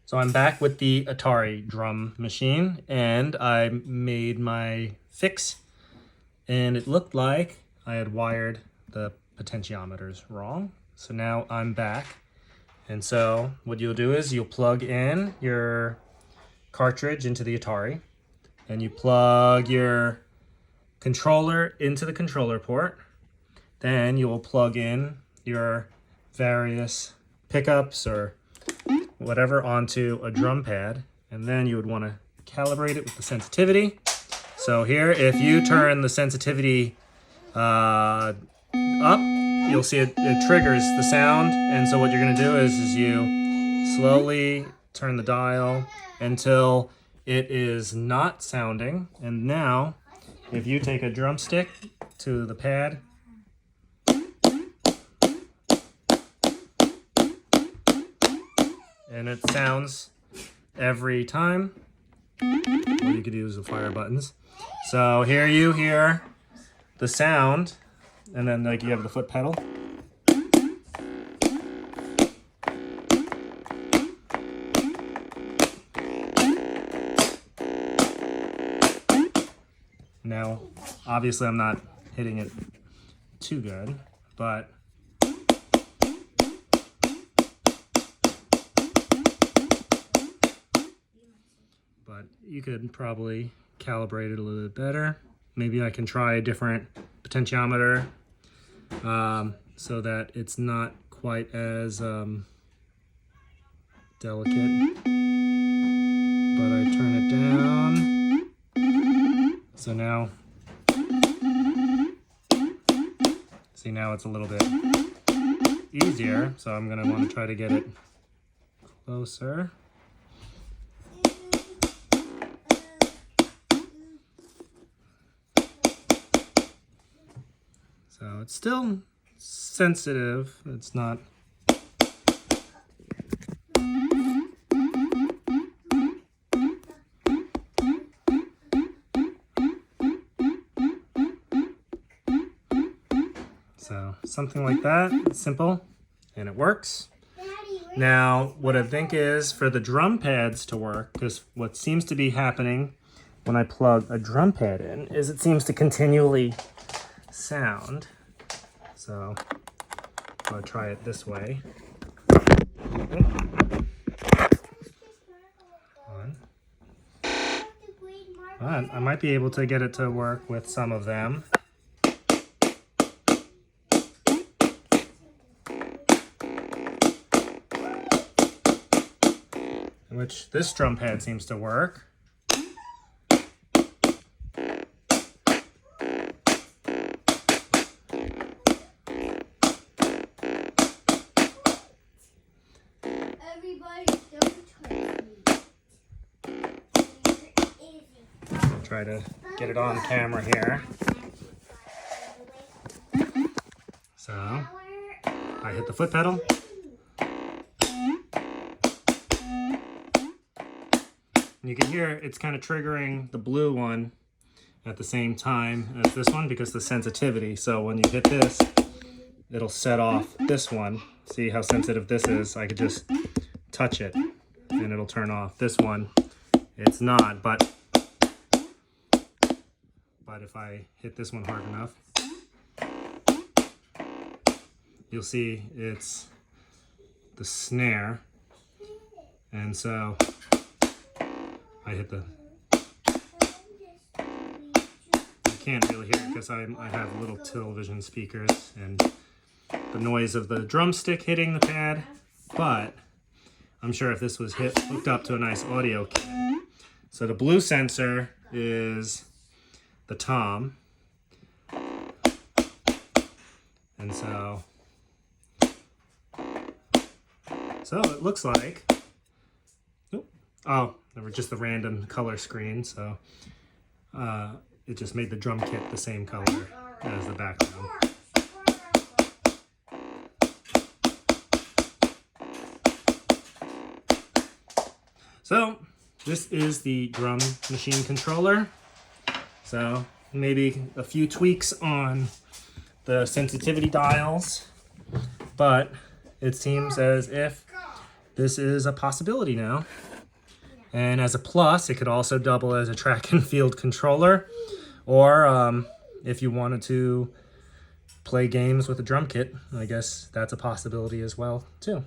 So I'm back with the Atari drum machine, and I made my fix, and it looked like I had wired the potentiometers wrong. So now I'm back, and so what you'll do is you'll plug in your cartridge into the Atari, and you plug your controller into the controller port. Then you will plug in your various pickups or whatever onto a drum pad, and then you would want to calibrate it with the sensitivity. So here, if you turn the sensitivity up, you'll see it triggers the sound. And so what you're going to do is you slowly turn the dial until it is not sounding. And now, if you take a drumstick to the pad, and it sounds every time. Or you could use the fire buttons. So here you hear the sound, and then like you have the foot pedal. Now, obviously I'm not hitting it too good, but you could probably calibrate it a little bit better. Maybe I can try a different potentiometer so that it's not quite as delicate. But I turn it down. So now, see, now it's a little bit easier. So I'm gonna want to try to get it closer. So it's still sensitive, it's not. So something like that, it's simple, and it works. Now, what I think is for the drum pads to work, because what seems to be happening when I plug a drum pad in is it seems to continually sound. So I'll try it this way. I might be able to get it to work with some of them. Which this drum pad seems to work. Try to get it on camera here. So I hit the foot pedal. And you can hear it's kind of triggering the blue one at the same time as this one because the sensitivity. So when you hit this, it'll set off this one. See how sensitive this is? I could just touch it and it'll turn off. This one, it's not, but if I hit this one hard enough, you'll see it's the snare. And so I hit the, you can't really hear it because I have little television speakers and the noise of the drumstick hitting the pad, but I'm sure if this was hooked up to a nice audio kit. So the blue sensor is the tom, and so it looks like, oh, there were just the random color screen, so it just made the drum kit the same color as the background. So this is the drum machine controller. So maybe a few tweaks on the sensitivity dials, but it seems as if this is a possibility now. And as a plus, it could also double as a track and field controller, or if you wanted to play games with a drum kit, I guess that's a possibility as well too.